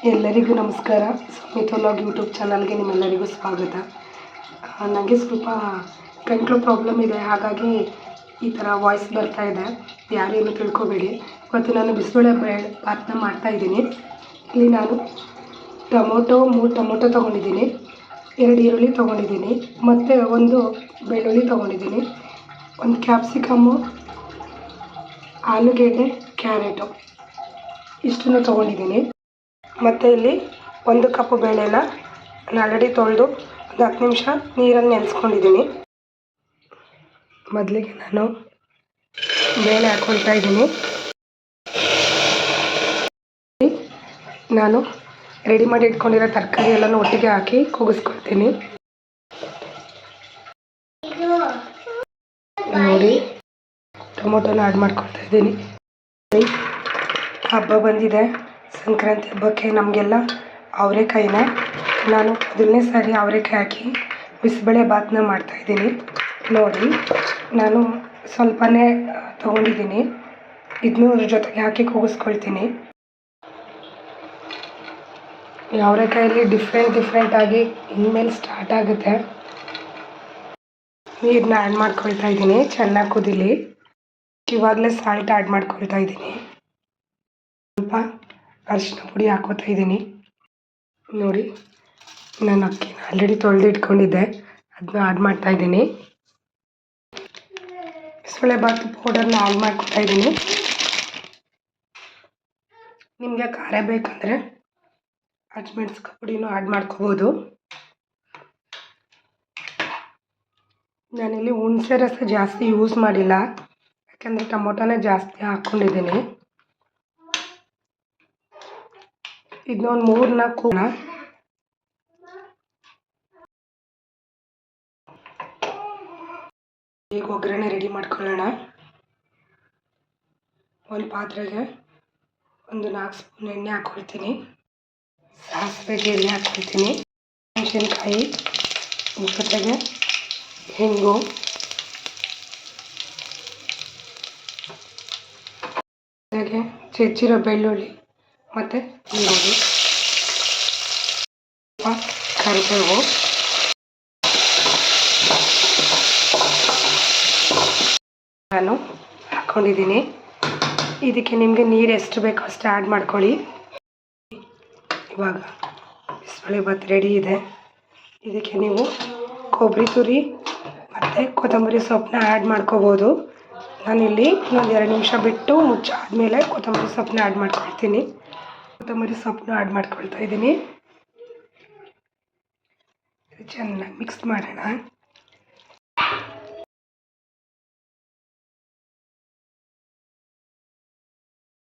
ಎಲ್ಲರಿಗೂ ನಮಸ್ಕಾರ. Sumit vlog YouTube ಚಾನಲ್ಗೆ ನಿಮ್ಮೆಲ್ಲರಿಗೂ ಸ್ವಾಗತ. ನನಗೆ ಸ್ವಲ್ಪ ಗಂಟಲು ಪ್ರಾಬ್ಲಮ್ ಇದೆ, ಹಾಗಾಗಿ ಈ ಥರ ವಾಯ್ಸ್ ಬರ್ತಾ ಇದೆ. ಯಾರೇನು ತಿಳ್ಕೊಬೇಡಿ. ಇವತ್ತು ನಾನು ಬಿಸಿಬೇಳೆ ಭಾತನ್ನ ಮಾಡ್ತಾಯಿದ್ದೀನಿ. ಇಲ್ಲಿ ನಾನು ಮೂರು ಟೊಮೊಟೊ ತೊಗೊಂಡಿದ್ದೀನಿ, 2 ಈರುಳ್ಳಿ ತೊಗೊಂಡಿದ್ದೀನಿ, ಮತ್ತು 1 ಬೆಳ್ಳುಳ್ಳಿ ತೊಗೊಂಡಿದ್ದೀನಿ, 1 ಕ್ಯಾಪ್ಸಿಕಮ್ಮು, ಆಲೂಗೆಡ್ಡೆ, ಕ್ಯಾರೆಟು ಇಷ್ಟನ್ನು ತೊಗೊಂಡಿದ್ದೀನಿ. ಮತ್ತು ಇಲ್ಲಿ 1 ಕಪ್ ಬೇಳೆನ ನಾನು ಆಲ್ರೆಡಿ ತೊಳೆದು ಒಂದು 10 ನಿಮಿಷ ನೀರಲ್ಲಿ ನೆನೆಸ್ಕೊಂಡಿದ್ದೀನಿ. ಮೊದಲಿಗೆ ನಾನು ಬೇಳೆ ಹಾಕ್ಕೊಳ್ತಾ ಇದ್ದೀನಿ. ನಾನು ರೆಡಿ ಮಾಡಿ ಇಟ್ಕೊಂಡಿರೋ ತರಕಾರಿ ಎಲ್ಲನೂ ಒಟ್ಟಿಗೆ ಹಾಕಿ ಕೂಗಿಸ್ಕೊಳ್ತೀನಿ. ನೋಡಿ, ಟೊಮೊಟೊನ ಆ್ಯಡ್ ಮಾಡ್ಕೊಳ್ತಾ ಇದ್ದೀನಿ. ಹಬ್ಬ ಬಂದಿದೆ, ಸಂಕ್ರಾಂತಿ ಹಬ್ಬಕ್ಕೆ ನಮಗೆಲ್ಲ ಅವರೆಕಾಯಿನೇ. ನಾನು ಮೊದಲನೇ ಸಾರಿ ಅವರೆಕಾಯಿ ಹಾಕಿ ಬಿಸಿಬೇಳೆ ಭಾತನ್ನ ಮಾಡ್ತಾಯಿದ್ದೀನಿ. ನೋಡಿ, ನಾನು ಸ್ವಲ್ಪನೇ ತೊಗೊಂಡಿದ್ದೀನಿ, ಇದನ್ನೂ ಅದ್ರ ಜೊತೆಗೆ ಹಾಕಿ ಕೂಗಿಸ್ಕೊಳ್ತೀನಿ. ಈ ಅವರೆಕಾಯಲ್ಲಿ ಡಿಫ್ರೆಂಟಾಗಿ ಇನ್ಮೇಲೆ ಸ್ಟಾರ್ಟ್ ಆಗುತ್ತೆ. ನೀರನ್ನ ಆ್ಯಡ್ ಮಾಡ್ಕೊಳ್ತಾ ಇದ್ದೀನಿ, ಚೆನ್ನಾಗಿ ಕುದೀಲಿ. ಇವಾಗಲೇ ಸಾಲ್ಟ್ ಆ್ಯಡ್ ಮಾಡ್ಕೊಳ್ತಾ ಇದ್ದೀನಿ. ಸ್ವಲ್ಪ ಅರಿಶಿನ ಪುಡಿ ಹಾಕೋತಾ ಇದ್ದೀನಿ. ನೋಡಿ, ನಾನು ಅಕ್ಕಿನ ಆಲ್ರೆಡಿ ತೊಳೆದು ಇಟ್ಕೊಂಡಿದ್ದೆ, ಅದನ್ನ ಆ್ಯಡ್ ಮಾಡ್ತಾಯಿದ್ದೀನಿ. ಬಿಸಿಬೇಳೆ ಭಾತ್ ಪೌಡರ್ನ ಆ್ಯಡ್ ಮಾಡ್ಕೊತಾ ಇದ್ದೀನಿ. ನಿಮಗೆ ಖಾರ ಬೇಕಂದರೆ ಹಸಿಮೆಣ್ಸಿನ್ಕಾಯಿ ಪುಡಿನೂ ಆ್ಯಡ್ ಮಾಡ್ಕೋಬೋದು. ನಾನಿಲ್ಲಿ ಹುಣಸೆ ರಸ ಜಾಸ್ತಿ ಯೂಸ್ ಮಾಡಿಲ್ಲ, ಯಾಕೆಂದರೆ ಟೊಮೊಟೊನೇ ಜಾಸ್ತಿ ಹಾಕ್ಕೊಂಡಿದ್ದೀನಿ. ಇದನ್ನ ಒಂದು 3-4 ಈಗ ಒಗ್ಗರಣೆ ರೆಡಿ ಮಾಡ್ಕೊಳ್ಳೋಣ. ಒಂದು ಪಾತ್ರೆಗೆ 4 ಸ್ಪೂನ್ ಎಣ್ಣೆ ಹಾಕ್ಕೊಳ್ತೀನಿ. ಸಾಸಿವೆ ಜೀರಿಗೆ ಹಾಕ್ಕೊಳ್ತೀನಿ. ಮೆಣಸಿನ್ಕಾಯಿ ಜೊತೆಗೆ ಹಿಂಗು, ಜೊತೆಗೆ ಹೆಚ್ಚಿರೋ ಬೆಳ್ಳುಳ್ಳಿ ಮತ್ತು ಈರುಳ್ಳಿ, ಕರಿಬೇವು, ನಾನು ಹಾಕ್ಕೊಂಡಿದ್ದೀನಿ. ಇದಕ್ಕೆ ನಿಮಗೆ ನೀರು ಎಷ್ಟು ಬೇಕೋ ಅಷ್ಟು ಆ್ಯಡ್ ಮಾಡ್ಕೊಳ್ಳಿ. ಇವಾಗ ಬಿಸಿಬೇಳೆ ಭಾತ್ ರೆಡಿ ಇದೆ. ಇದಕ್ಕೆ ನೀವು ಕೊಬ್ಬರಿ ತುರಿ ಮತ್ತು ಕೊತ್ತಂಬರಿ ಸೊಪ್ಪನ್ನ ಆ್ಯಡ್ ಮಾಡ್ಕೋಬೋದು. ನಾನಿಲ್ಲಿ ಇನ್ನೊಂದು 2 ನಿಮಿಷ ಬಿಟ್ಟು ಮುಚ್ಚಾದ್ಮೇಲೆ ಕೊತ್ತಂಬರಿ ಸೊಪ್ಪನ್ನ ಆ್ಯಡ್ ಮಾಡ್ಕೊಳ್ತೀನಿ. ಕೊತ್ತಂಬರಿ ಸೊಪ್ಪನ್ನ ಆ್ಯಡ್ ಮಾಡ್ಕೊಳ್ತಾ ಇದ್ದೀನಿ. ಚೆನ್ನಾಗಿ ಮಿಕ್ಸ್ ಮಾಡೋಣ.